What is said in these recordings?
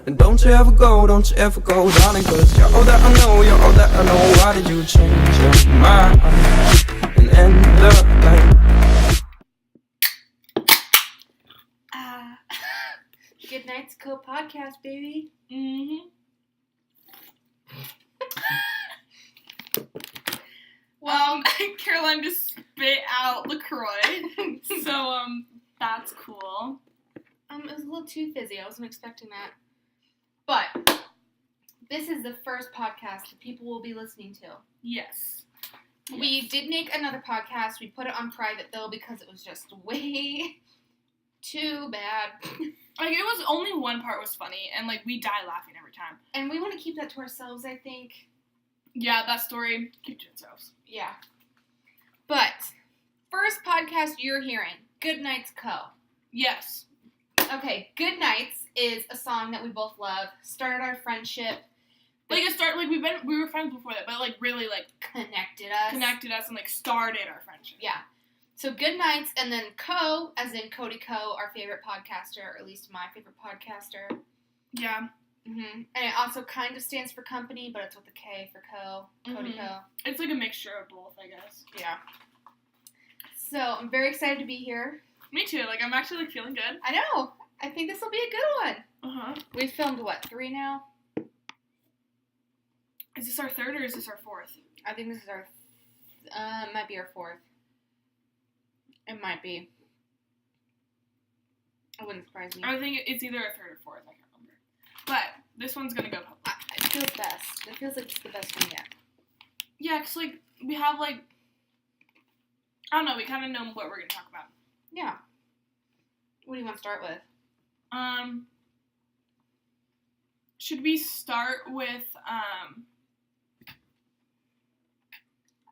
And don't you ever go, darling, 'cause you're all that I know, you're all that I know. Why did you change your mind and end the line? Good Night's Co-podcast, baby. Mm-hmm. Caroline just spit out LaCroix, so, that's cool. It was a little too fizzy. I wasn't expecting that. But this is the first podcast that people will be listening to. Yes. We did make another podcast. We put it on private, though, because it was just way too bad. Like, it was only one part was funny, and, like, we die laughing every time. And we want to keep that to ourselves, I think. Yeah, that story, keep it to ourselves. Yeah. But, first podcast you're hearing, Good Night's Co. Yes. Okay, Good Nights is a song that we both love. Started our friendship. Like, we were friends before that, but, like, really, like, Connected us and, like, started our friendship. Yeah. So, Good Nights, and then Co, as in Cody Co, our favorite podcaster, or at least my favorite podcaster. Yeah. Mm-hmm. And it also kind of stands for company, but it's with a K for Co, Cody Co. It's like a mixture of both, I guess. Yeah. So, I'm very excited to be here. Me too. Like, I'm actually, like, feeling good. I know. I think this will be a good one. Uh-huh. We've filmed, 3 now? Is this our third or is this our fourth? I think this is our, might be our 4th. It might be. It wouldn't surprise me. I think it's either a third or fourth. I can't remember. But this one's gonna go public. It feels best. It feels like it's the best one yet. Yeah, because, like, we have, like, I don't know, we kind of know what we're gonna talk about. Yeah. What do you want to start with? Should we start with,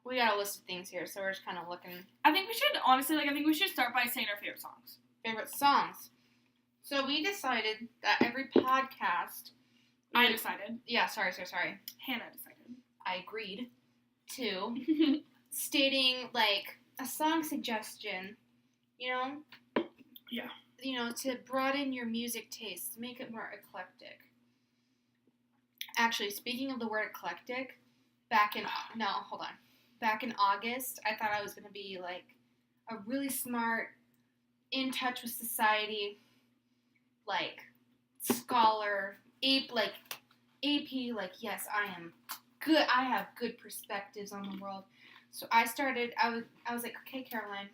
We got a list of things here, so we're just kind of looking. I think we should, honestly, like, I think we should start by saying our favorite songs. Favorite songs. So we decided that every podcast... I decided. Yeah, sorry. Hannah decided. I agreed to stating, like, a song suggestion, you know? Yeah. You know, to broaden your music tastes, make it more eclectic. Actually, speaking of the word eclectic, back in August, I thought I was going to be, like, a really smart, in touch with society, like, scholar, AP, like, yes, I am good, I have good perspectives on the world. So I was like, okay, Caroline,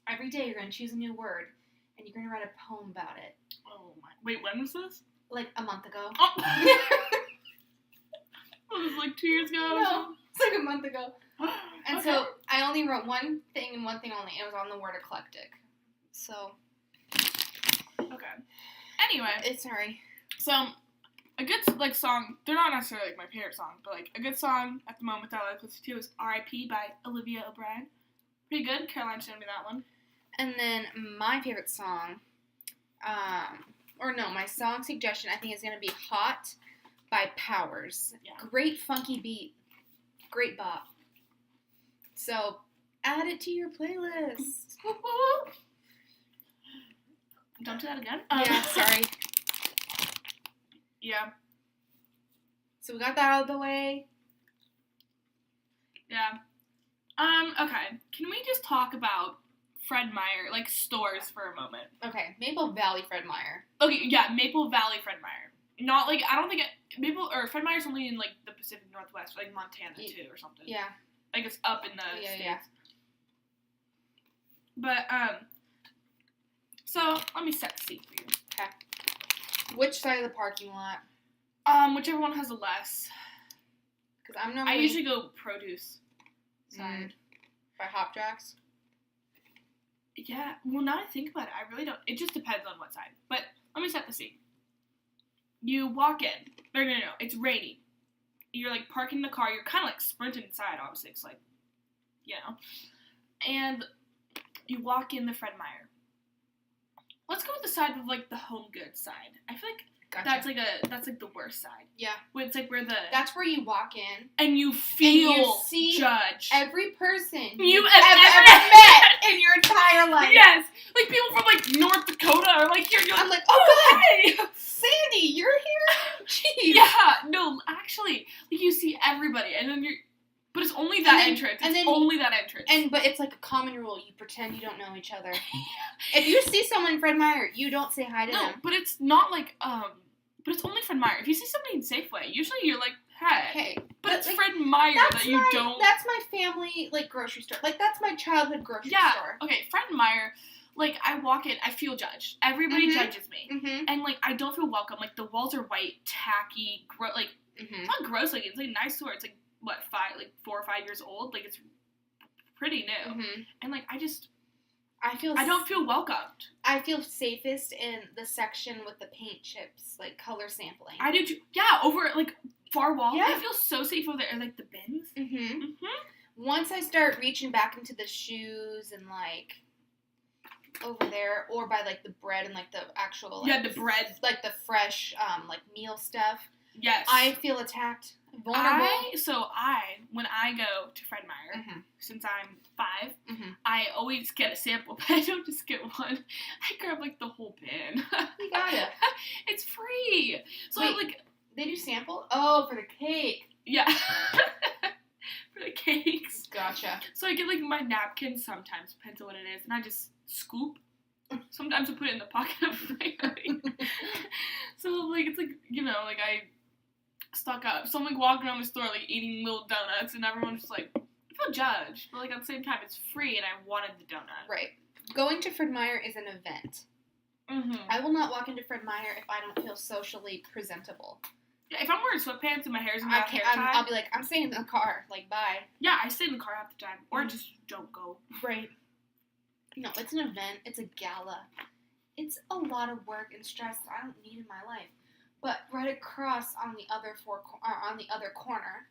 every day you're going to choose a new word, and you're going to write a poem about it. Oh my, wait, when was this? Like, a month ago. Oh! It was like 2 years ago? No, it's like a month ago. And Okay. so I only wrote one thing and one thing only. It was on the word eclectic. So. Okay. Anyway. Sorry. So, a good, like, song, they're not necessarily, like, my favorite song, but, like, a good song at the moment that I like listening to is R.I.P. by Olivia O'Brien. Pretty good. Caroline showed me that one. And then my favorite song, my song suggestion I think is going to be Hot by Powers. Yeah. Great funky beat. Great bop. So, add it to your playlist. Don't do that again. Yeah, sorry. Yeah. So we got that out of the way. Yeah. Okay. Can we just talk about Fred Meyer, like, stores for a moment? Okay, Maple Valley Fred Meyer. Okay, yeah, Maple Valley Fred Meyer. Not, like, I don't think Fred Meyer's only in, like, the Pacific Northwest, like, Montana, too, or something. Yeah. Like, it's up in the States. Yeah. But, so, let me set the scene for you. Okay. Which side of the parking lot? Whichever one has the less. Because I'm normally... I usually go produce side. By Hop Jacks? Yeah, well, now I think about it, I really don't. It just depends on what side. But let me set the scene. You walk in. No, it's raining. You're, like, parking the car. You're kind of, like, sprinting inside, obviously. It's, like, you know. And you walk in the Fred Meyer. Let's go with the side of, like, the home goods side. I feel like that's like the worst side. Yeah. Where it's, like, where the... That's where you walk in. And you feel and you see judged. Every person you've ever met in your entire life. Yes. Like, people from, like, North Dakota are, like, you're I'm like, oh, God, hey! Sandy, you're and then but it's only that entrance. It's only that entrance. But it's like a common rule. You pretend you don't know each other. If you see someone in Fred Meyer, you don't say hi to them. No, but it's not like, but it's only Fred Meyer. If you see somebody in Safeway, usually you're like, hey. But it's like, Fred Meyer that you don't. That's my family, like, grocery store. Like, that's my childhood grocery store. Okay, Fred Meyer, like, I walk in, I feel judged. Everybody judges me. Mm-hmm. And, like, I don't feel welcome. Like, the walls are white, tacky, like, it's not gross looking. It's, like, nice store. It's, like, 4 or 5 years old? Like, it's pretty new. Mm-hmm. And, like, I don't feel welcomed. I feel safest in the section with the paint chips, like, color sampling. I do too. Yeah, over, like, far wall. Yeah. I feel so safe over there. Like, the bins. Mm-hmm. Once I start reaching back into the shoes and, like, over there, or by, like, the bread and, like, the actual, like, the bread. Like, the fresh, like, meal stuff. Yes. I feel attacked. Vulnerable. When I go to Fred Meyer, since I'm 5, Mm-hmm. I always get a sample, but I don't just get one. I grab, like, the whole bin. You got it. It's free. So Wait, I'm like... They do sample? Oh, for the cake. Yeah. For the cakes. Gotcha. So I get, like, my napkins sometimes, depends on what it is, and I just scoop. Sometimes I put it in the pocket of my hoodie. So, like, it's like, you know, like, I stock up. So I'm, like, walking around the store, like, eating little donuts, and everyone's just, like, I feel judged. But, like, at the same time, it's free, and I wanted the donut. Right. Going to Fred Meyer is an event. Mm-hmm. I will not walk into Fred Meyer if I don't feel socially presentable. Yeah, if I'm wearing sweatpants and my hair's in that hair tie, I'll be like, I'm staying in the car. Like, bye. Yeah, I stay in the car half the time. Or just don't go. Right. No, it's an event. It's a gala. It's a lot of work and stress that I don't need in my life. But right across on the other corner,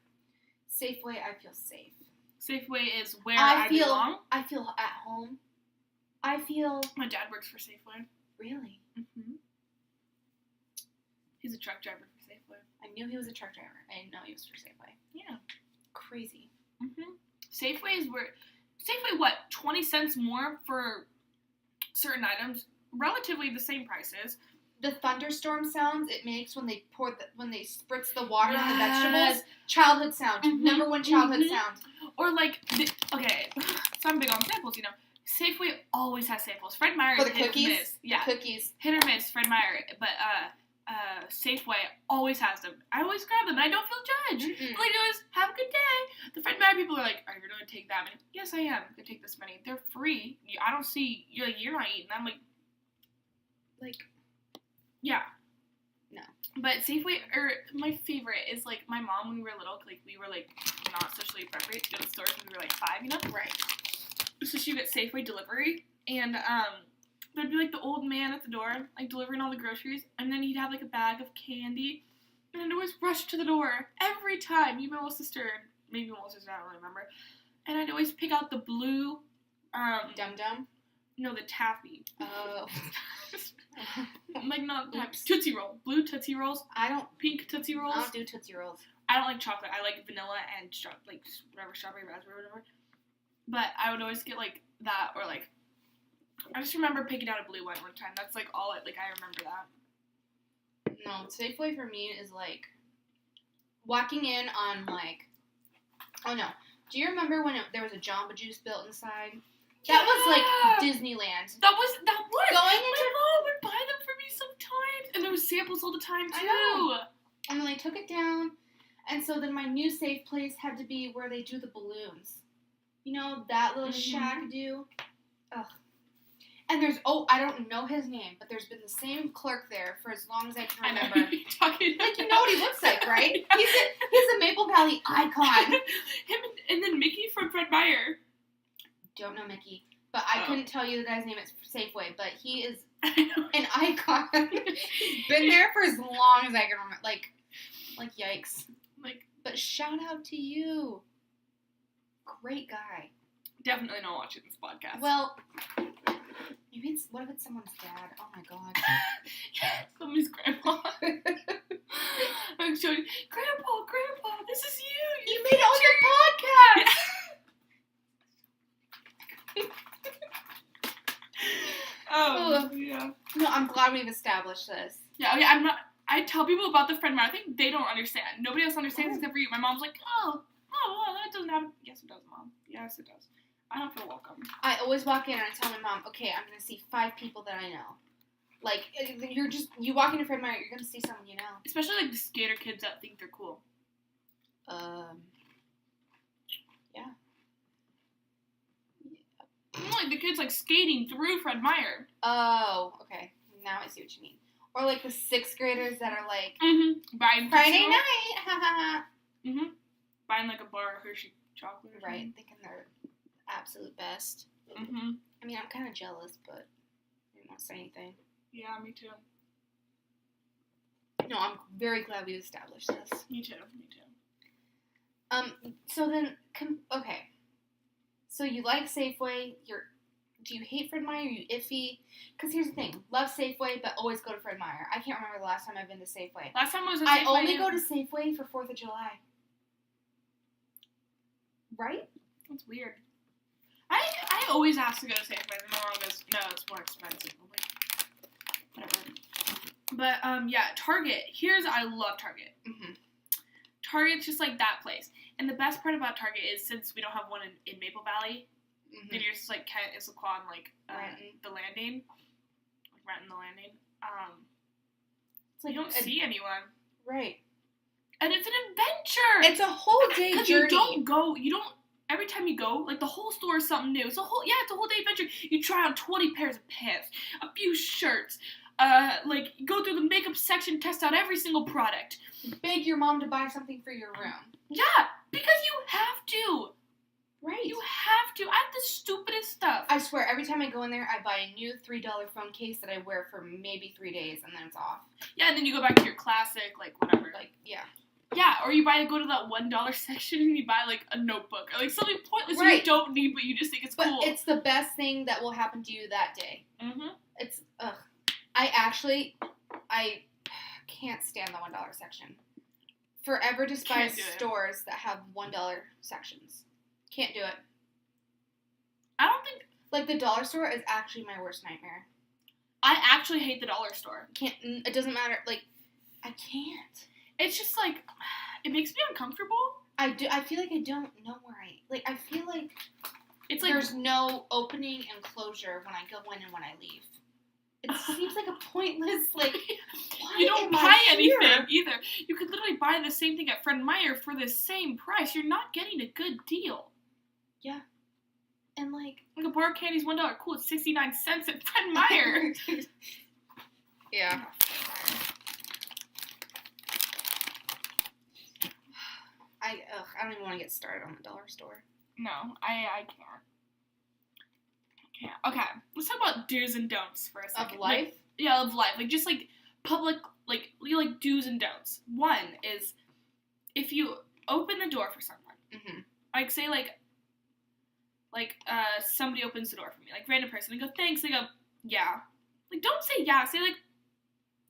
Safeway, I feel safe. Safeway is where I belong. I feel at home. I feel... My dad works for Safeway. Really? Mm-hmm. He's a truck driver for Safeway. I knew he was a truck driver. I didn't know he was for Safeway. Yeah. Crazy. Mm-hmm. Safeway is where... Safeway, what? 20 cents more for certain items. Relatively the same prices. The thunderstorm sounds it makes when they spritz the water on the vegetables. Childhood sound. Number one childhood sound. Or like, okay, so I'm big on samples, you know. Safeway always has samples. Fred Meyer For is the hit cookies? or miss. Yeah. Cookies. Hit or miss, Fred Meyer. But Safeway always has them. I always grab them and I don't feel judged. Mm-mm. All I do is, have a good day. The Fred Meyer people are like, are you going to take that many? Yes, I am going to take this many. They're free. I don't see, you're not eating them. Like, yeah. No. But Safeway, my favorite is, like, my mom, when we were little, like, we were, like, not socially appropriate to go to stores when we were, like, 5, you know? Right. So she would get Safeway delivery, and, there'd be, like, the old man at the door, like, delivering all the groceries, and then he'd have, like, a bag of candy, and I'd always rush to the door every time. Me and my little sister, maybe my little sister, I don't really remember, and I'd always pick out the blue, Dum-Dum? No, the taffy. Oh. Like, not taffy. Tootsie Roll. Blue Tootsie Rolls. Pink Tootsie Rolls. I don't do Tootsie Rolls. I don't like chocolate. I like vanilla and strawberry, raspberry, whatever. But I would always get, like, that, or, like, I just remember picking out a blue one time. That's, like, all I remember that. No, Safeway for me is, like, walking in on, like, oh, no. Do you remember when there was a Jamba Juice built inside? That was, like, Disneyland. That was. Going into... My mom would buy them for me sometimes. And there was samples all the time, too. I know. And then they took it down. And so then my new safe place had to be where they do the balloons. You know, that little shack do. Ugh. And there's, I don't know his name, but there's been the same clerk there for as long as I can remember. I know who you're talking about. Like, you know what he looks like, right? Yeah. He's a Maple Valley icon. Him and then Mickey from Fred Meyer. Don't know Mickey. But I couldn't tell you the guy's name at Safeway, but he is an icon. He's been there for as long as I can remember. Like yikes. But shout out to you. Great guy. Definitely not watching this podcast. Well, maybe what if it's someone's dad? Oh my god. Somebody's grandpa. I'm showing you, Grandpa, this is you. You made all your podcasts. Yeah. No, I'm glad we've established this. Yeah, okay, I tell people about the Fred Meyer. I think they don't understand. Nobody else understands except for you. My mom's like, oh, Oh, well, that doesn't happen. Yes, it does, Mom. Yes, it does. I don't feel welcome. I always walk in and I tell my mom, okay, I'm going to see 5 people that I know. Like, you walk into Fred Meyer, you're going to see someone you know. Especially, like, the skater kids that think they're cool. Yeah. Like, the kids, like, skating through Fred Meyer. Oh, okay. Now I see what you mean. Or, like, the 6th graders that are like, Buying Friday night, haha. Buying, like, a bar of Hershey chocolate or Right, something. thinking they're absolute best. I mean, I'm kind of jealous, but I didn't want to say anything. Yeah, me too. No, I'm very glad we established this. Me too. So then, okay. So you like Safeway, do you hate Fred Meyer, are you iffy? Because here's the thing, love Safeway, but always go to Fred Meyer. I can't remember the last time I've been to Safeway. Last time I was at I Safeway, only go to Safeway for 4th of July. Right? That's weird. I always ask to go to Safeway, and Laurel goes, no, it's more expensive. I'm like, whatever. But, yeah, Target. I love Target. Target's just like that place. And the best part about Target is, since we don't have one in Maple Valley, then you're just like kind of Issaquah and like the Landing, like renting the Landing. It's like you don't see anyone, right? And it's an adventure. It's a whole day journey. Because you don't. Every time you go, like the whole store is something new. It's a whole day adventure. You try on 20 pairs of pants, a few shirts. Like go through the makeup section, test out every single product. Beg your mom to buy something for your room. Yeah, because you have to. Right. You have to. I have the stupidest stuff. I swear, every time I go in there, I buy a new $3 phone case that I wear for maybe 3 days, and then it's off. Yeah, and then you go back to your classic, like, whatever. Like, yeah. Yeah, or you go to that $1 section and you buy, like, a notebook. Or, like, something pointless you don't need, but you just think it's cool. But it's the best thing that will happen to you that day. It's, I can't stand the $1 section. Forever despise stores that have $1 sections. Can't do it. I don't think... Like, the dollar store is actually my worst nightmare. I actually hate the dollar store. It doesn't matter. Like, I can't. It's just, like, it makes me uncomfortable. I feel like I don't know where I feel like it's like there's no opening and closure when I go in and when I leave. It seems like a pointless, like, you don't buy anything either. You could literally buy the same thing at Fred Meyer for the same price. You're not getting a good deal. Yeah. And, like a bar of candy's $1. Cool, it's 69 cents at Fred Meyer. Yeah. I don't even want to get started on the dollar store. No, I can't. Okay, let's talk about do's and don'ts for a second. Of life? Of life. Like, just, like, public, like do's and don'ts. One is, if you open the door for someone, like, say, somebody opens the door for me, like, random person, and go, thanks, they go, yeah. Like, don't say yeah, say, like,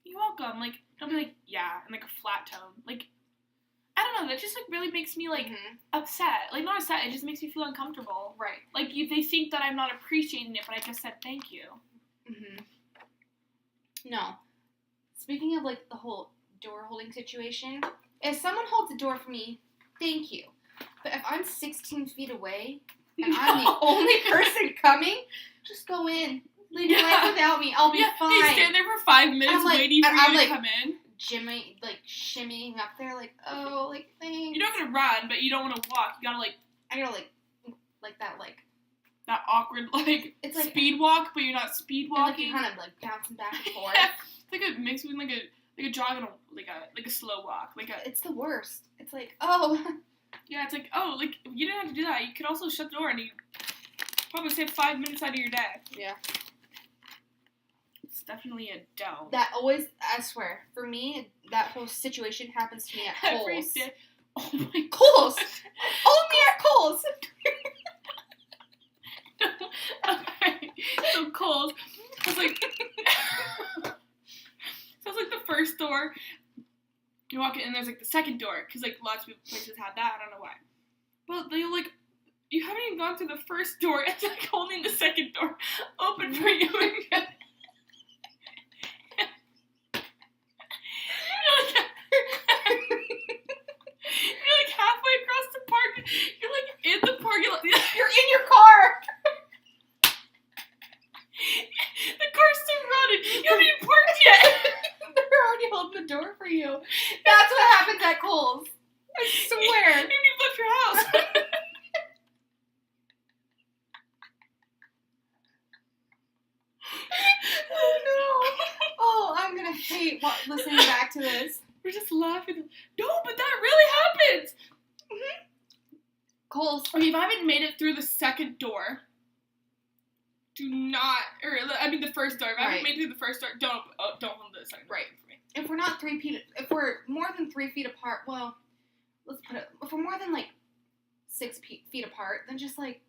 you're welcome. Like, don't be like, yeah, in, like, a flat tone. Like, I don't know, that just, like, really makes me, like, upset. Like, not upset, it just makes me feel uncomfortable. Right. Like, they think that I'm not appreciating it, but I just said thank you. No. Speaking of, like, the whole door holding situation, if someone holds the door for me, thank you. But if I'm 16 feet away, and I'm the only person coming, just go in. Leave your life without me. I'll be fine. They stand there for 5 minutes waiting for you to come in. Shimmying up there, like, oh, like, thanks. You're not gonna run, but you don't want to walk. You gotta, like... I gotta, like that, like... That awkward, like, it's like speed walk, but you're not speed walking. Like, you're kind of, like, bouncing back and forth. Yeah. It's like a mix between, like a jog and a slow walk. It's the worst. It's like, oh... Yeah, it's like, oh, like, you didn't have to do that. You could also shut the door and you probably save 5 minutes out of your day. Yeah. It's definitely a don't. That always, I swear, for me, that whole situation happens to me at Kohl's. Every day. Oh my Kohl's! Only at Kohl's! Okay, so Kohl's was like, so it's like the first door. You walk in and there's like the second door, because like lots of places had that, I don't know why. But they like, you haven't even gone through the first door, it's like holding the second door open for you. You're like halfway across the parking You haven't even parked yet. They're already holding the door for you. That's what happens at Kohl's. I swear. Maybe you've left your house. Oh no. Oh, I'm gonna hate listening back to this. We're just laughing. No, but that really happens. Kohl's. Okay, if I haven't made it through the second door, do not, the first door. If I haven't made it through the first door, don't hold the second door for me. If we're not if we're more than 3 feet apart, well, let's put it, if we're more than, like, 6 feet apart, then just, like,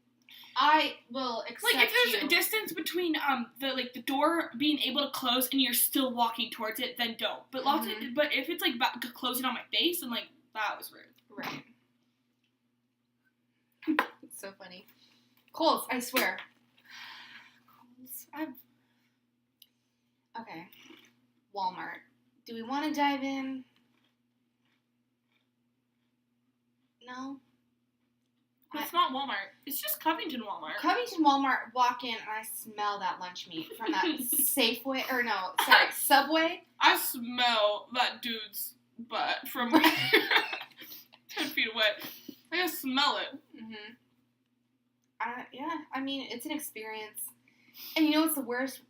I will accept like, if there's a distance between, the door being able to close and you're still walking towards it, then don't. But but if it's, like, closing on my face, then, like, that was rude. Right. It's so funny. Kohl's, I swear. Kohl's. Okay. Walmart. Do we want to dive in? No? It's not Walmart. It's just Covington Walmart. Covington Walmart, walk in, and I smell that lunch meat from that Subway. I smell that dude's butt from 10 feet away. I can smell it. Mm-hmm. Yeah, I mean, it's an experience. And you know what's the worst?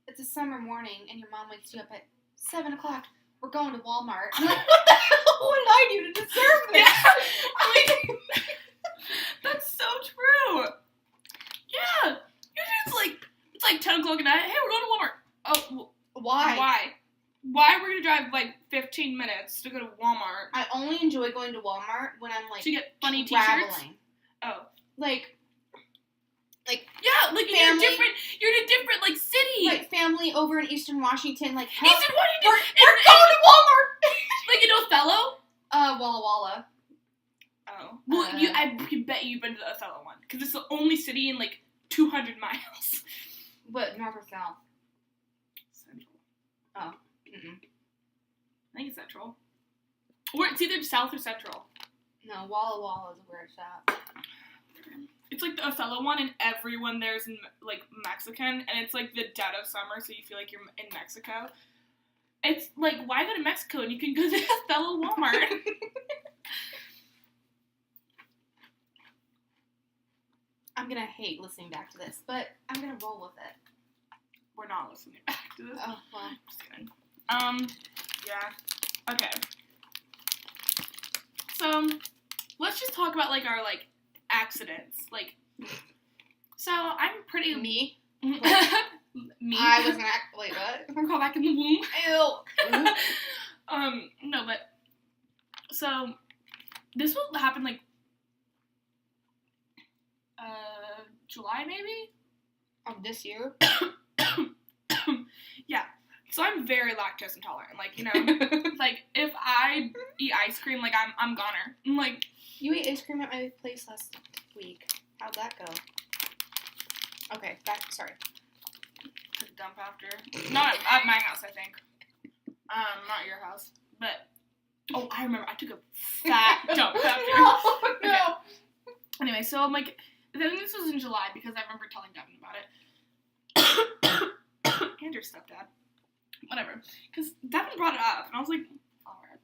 It's a summer morning, and your mom wakes you up at 7 o'clock. We're going to Walmart. I'm like, what the hell? What did I do to deserve this? Yeah. That's so true. Yeah. It's like 10 o'clock at night. Hey, we're going to Walmart. Oh, why? Why are we going to drive, like, 15 minutes to go to Walmart? I only enjoy going to Walmart when I'm, like, to get funny traveling. t-shirts? Oh. Like, yeah, like, family, you're in a different, like, city. Like, family over in Eastern Washington, like, Eastern Washington! We're going to Walmart! Like, in Othello? Walla Walla. Oh. Well, I can bet you've been to the Othello one, because it's the only city in, like, 200 miles. But north or south? Central. Oh. Mm-mm. I think it's central. Or it's either south or central. No, Walla Walla is where it's at. It's like the Othello one, and everyone there's in, like, Mexican, and it's, like, the dead of summer, so you feel like you're in Mexico. It's, like, why go to Mexico and you can go to the Othello Walmart? I'm gonna hate listening back to this, but I'm gonna roll with it. We're not listening back to this. Oh, well. Just kidding. Yeah. Okay. So, let's just talk about, like, our, like, accidents. Like, so, I'm pretty... Me? Me? I was wait, what? I'm going back in the womb. Ew. No, but, so, this will happen, like, July, maybe? Of this year? Yeah. So I'm very lactose intolerant. Like, you know, like, if I eat ice cream, like, I'm goner. Like... You ate ice cream at my place last week. How'd that go? Okay, sorry. Took a dump after. Not at my house, I think. Not your house. But, oh, I remember. I took a fat dump after. No. Okay. Anyway, so I'm like... I think this was in July because I remember telling Devin about it. And your stepdad. Whatever. Because Devin brought it up, and I was like, alright.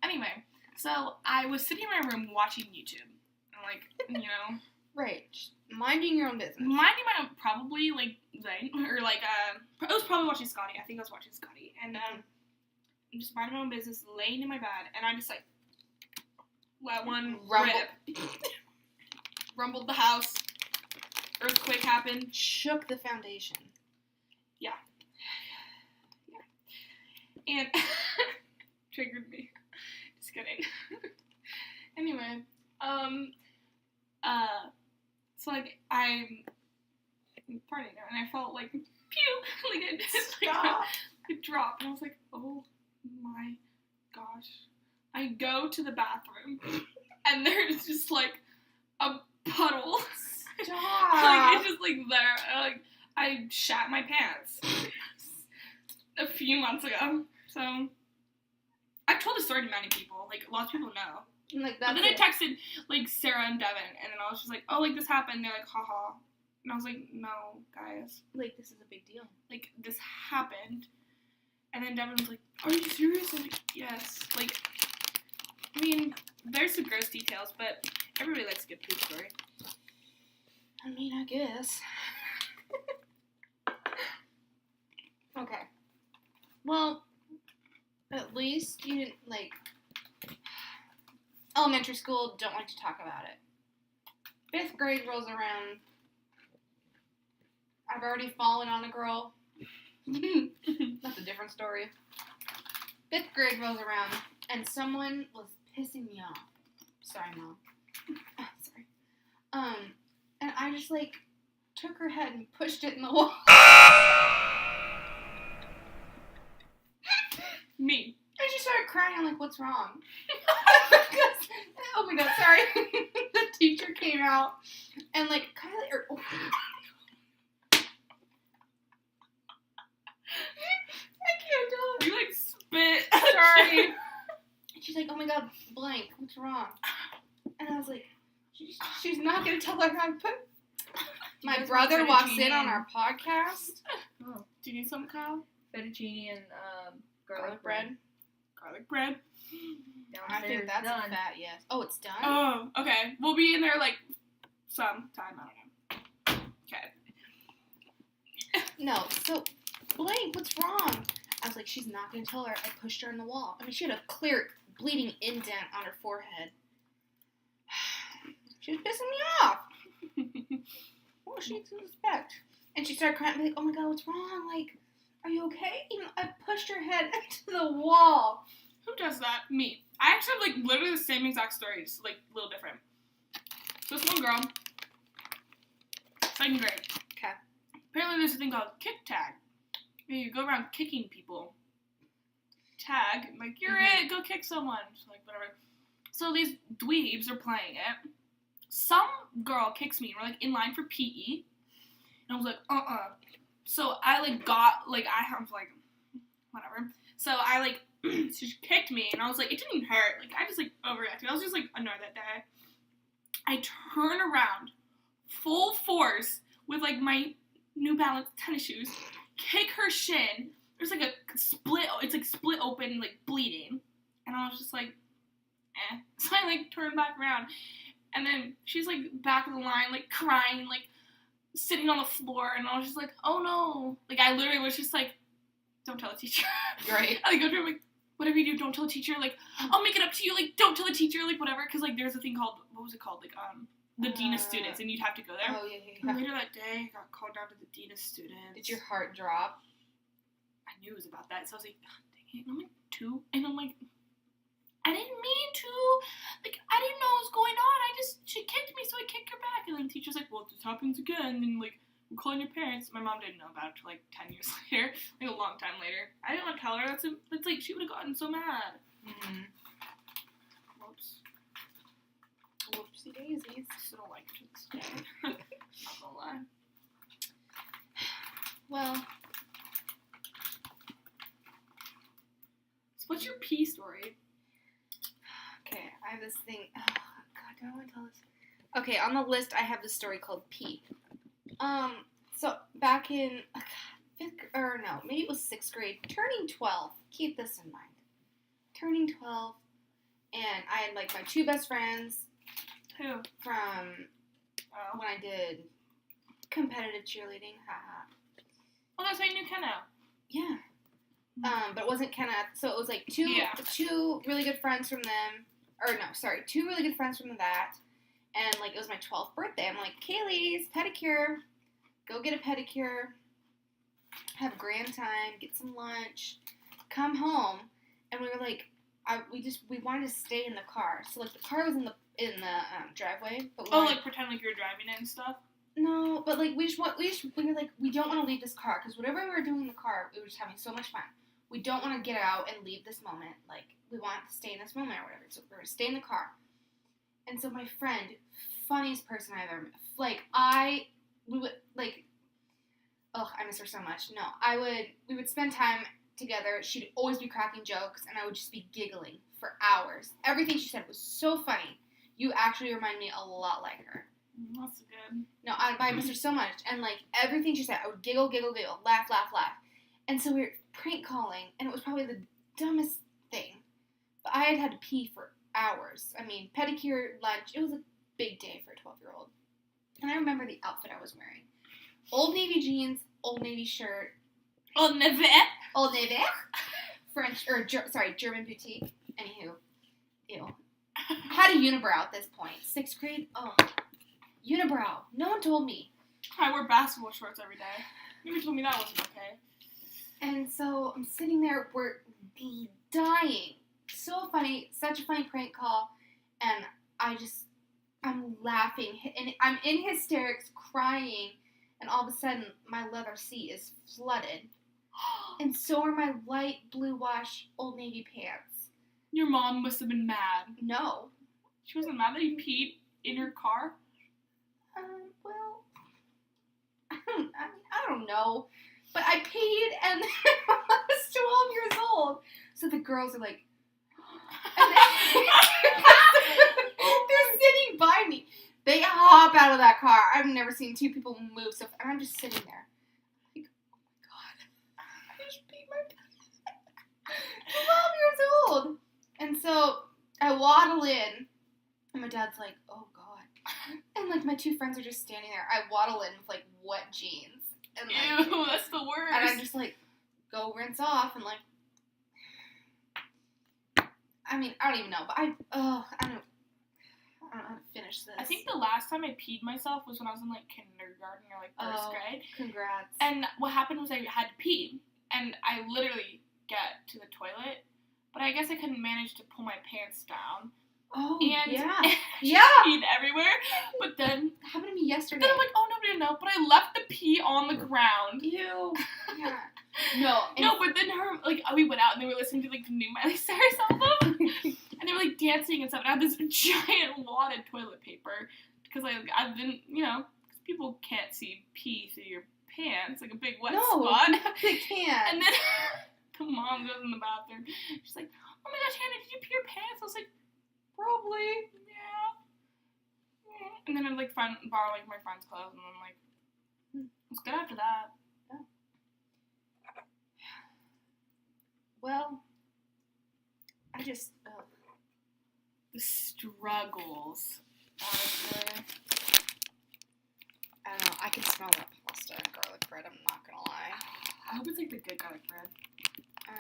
Anyway, so I was sitting in my room watching YouTube. And, like, you know. Right. Just minding your own business. Minding my own, probably, like, Zane. Or, like, I was probably watching Scotty. I think I was watching Scotty. And, I'm just minding my own business, laying in my bed, and I just, like, let one rip. Rumbled the house. Earthquake happened. Shook the foundation. Yeah. And triggered me. Just kidding. Anyway, so like I'm partying and I felt like pew, like it just like it dropped, and I was like, oh my gosh. I go to the bathroom, and there's just like a puddle. Stop. Like, it's just, like, there. I shat my pants a few months ago. So, I've told this story to many people. Like, lots of people know. Like, but then I texted, like, Sarah and Devin, and then I was just like, oh, like, this happened. They're like, haha. And I was like, no, guys. Like, this is a big deal. Like, this happened. then Devin was like, are you serious? I'm like, yes. Like, I mean, there's some gross details, but everybody likes a good poop story. I mean, I guess. Okay. Well, at least you didn't, like, elementary school, don't like to talk about it. 5th grade rolls around. I've already fallen on a girl. That's a different story. 5th grade rolls around, and someone was pissing me off. Sorry, Mom. Sorry. And I just, like, took her head and pushed it in the wall. Me. And she started crying. I'm like, what's wrong? Oh my god, sorry. The teacher came out and like kind of I can't do it. You like spit. Sorry. And she's like, oh my god, blank, what's wrong? And I was like, she's not gonna tell her how to put. My brother walks in on our podcast. Oh. Do you need some, Kyle? Fettuccine and Garlic bread. Garlic bread. I think that's done. a fat yes. Oh, it's done? Oh, okay. We'll be in there like sometime. I don't know. Okay. No, so, Blank, what's wrong? I was like, she's not going to tell her. I pushed her in the wall. I mean, she had a clear bleeding indent on her forehead. She was pissing me off. What was she to expect? And she started crying, like, oh my god, what's wrong? Like, are you okay? Even I pushed her head into the wall. Who does that? Me. I actually have like literally the same exact story, just like a little different. So this one girl, 2nd grade. Okay. Apparently there's a thing called kick tag. Where you go around kicking people. Tag, like, you're it, go kick someone. Just like, whatever. So these dweebs are playing it. Some girl kicks me. We're like in line for PE. And I was like, So I like got, like, I have like, whatever. So I like, she kicked me, and I was like, it didn't even hurt. Like, I just, like, overreacted. I was just, like, annoyed that day. I turn around, full force, with, like, my New Balance tennis shoes, kick her shin. There's, like, a split, it's, like, split open, like, bleeding. And I was just, like, eh. So I, like, turned back around. And then she's, like, back of the line, like, crying, like, sitting on the floor. And I was just, like, oh, no. Like, I literally was just, like, don't tell the teacher. Right. I go to her, like, whatever you do, don't tell the teacher. Like, I'll make it up to you. Like, don't tell the teacher. Like, whatever. Because, like, there's a thing called, what was it called? Like, the Dean of Students. And you'd have to go there. Oh, yeah. And later that day, I got called down to the Dean of Students. Did your heart drop? I knew it was about that. So I was like, oh, dang it. I'm like, 2. And I'm like, I didn't mean to. Like, I didn't know what was going on. She kicked me, so I kicked her back. And then the teacher's like, well, if this happens again, then, like, we're calling your parents. My mom didn't know about it until, like, 10 years later. Like, a long time later. I didn't want to tell her. That's like, she would have gotten so mad. Mm-hmm. Whoops. Whoopsie daisies. I still don't like it to this day. Not gonna lie. Well. So what's your pee story? Okay, I have this thing. Oh, God, do I want to tell this? Okay, on the list, I have this story called Pee. So back in 6th grade, turning 12. Keep this in mind. Turning 12, and I had like my 2 best friends. Who? From when I did competitive cheerleading. Haha. Oh, that's how you knew Kenna. Yeah. But it wasn't Kenna. So it was like two really good friends from them. Or no, sorry, 2 really good friends from that. And like it was my 12th birthday. I'm like, Kaylee's pedicure. Go get a pedicure. Have a grand time. Get some lunch. Come home. And we were like, we wanted to stay in the car. So like the car was in the driveway. But like pretend like you were driving it and stuff. No, but like we were like, we don't want to leave this car because whatever we were doing in the car, we were just having so much fun. We don't want to get out and leave this moment. Like we want to stay in this moment or whatever. So we're gonna stay in the car. And so my friend, funniest person I've ever met. Like I miss her so much. No, we would spend time together. She'd always be cracking jokes, and I would just be giggling for hours. Everything she said was so funny. You actually remind me a lot like her. That's good. No, I miss her so much. And, like, everything she said, I would giggle, laugh. And so we were prank calling, and it was probably the dumbest thing. But I had to pee for hours. I mean, pedicure, lunch. It was a big day for a 12-year-old. And I remember the outfit I was wearing. Old Navy jeans, Old Navy shirt. Old Navy. Old Navy. German boutique. Anywho. Ew. I had a unibrow at this point. 6th grade? Oh. Unibrow. No one told me. I wear basketball shorts every day. You told me that wasn't okay. And so I'm sitting there, we're dying. So funny, such a funny prank call. And I'm laughing. And I'm in hysterics, crying. And all of a sudden, my leather seat is flooded. And so are my light blue wash Old Navy pants. Your mom must have been mad. No. She wasn't mad that you peed in her car? Well, I don't know. But I peed and I was 12 years old. So the girls are like, and they're sitting by me. They hop out of that car. I've never seen two people move so fast. And I'm just sitting there. Like, oh my God. I just peed my pants. 12 years old. And so I waddle in. And my dad's like, oh God. And like my two friends are just standing there. I waddle in with like wet jeans. And, like, ew, that's the worst. And I'm just like, go rinse off and like, I mean, I don't even know, but I don't know how to finish this. I think the last time I peed myself was when I was in like kindergarten or like first grade. Congrats. And what happened was I had to pee, and I literally get to the toilet, but I guess I couldn't manage to pull my pants down. Oh, and yeah. I peed everywhere. But then it happened to me yesterday. Then I'm like, oh, nobody know. But I left the pee on the ground. Ew. Yeah. No. But then we went out and they were listening to like the new Miley Cyrus album, and they were like dancing and stuff. And I had this giant wad of toilet paper because I've been, because people can't see pee through your pants, like a big wet spot. No, they can't. And then the mom goes in the bathroom. She's like, oh my gosh, Hannah, did you pee your pants? I was like, probably, yeah. And then I'd like borrow like my friend's clothes, and then like it was good after that. Yeah. Well, I just the struggles. Honestly, I don't know. I can smell that pasta and garlic bread. I'm not gonna lie. I hope it's like the good garlic bread. I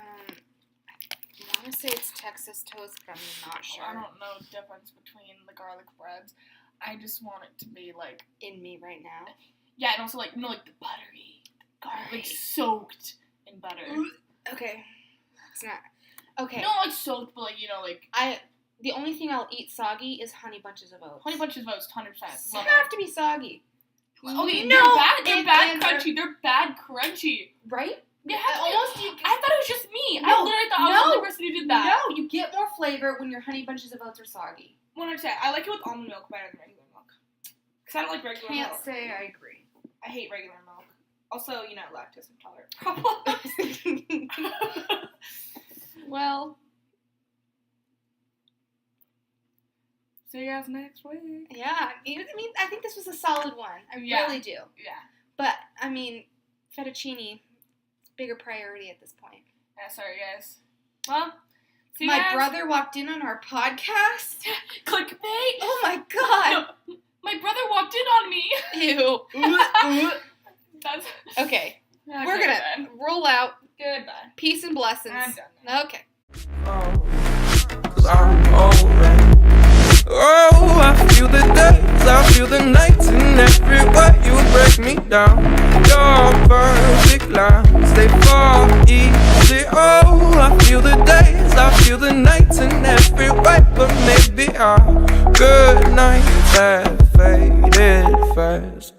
want to say it's Texas toast, but I'm not sure. I don't know the difference between the garlic breads. I just want it to be like in me right now. Yeah, and also like the buttery garlic, like soaked in butter. Okay, it's not okay. No, like soaked, but like the only thing I'll eat soggy is honey bunches of oats. Honey bunches of oats, 100%. They have to be soggy. Okay, no, they're bad crunchy. They're bad crunchy. Right? Yeah, I thought it was just me. No, I literally thought I was the only person who did that. No, you get more flavor when your honey bunches of oats are soggy. 100%. I like it with almond milk better than regular milk. Because I don't like regular milk. Can't say I agree. I hate regular milk. Also, lactose intolerant. Well. See you guys next week. Yeah, I think this was a solid one. I really do. Yeah. But, fettuccine, bigger priority at this point. Yeah, sorry, guys. Well, see you my guys. brother walked in on our podcast. Clickbait. Oh my God. No, my brother walked in on me. Ew. That's okay. Okay, We're gonna roll out. Goodbye. Peace and blessings. I'm done now. Okay. Cause I'm alright. Oh, I feel the days, I feel the nights, and everywhere you break me down. Your perfect lines, they fall easy. Oh, I feel the days, I feel the nights, and everywhere. But maybe our good nights have faded fast.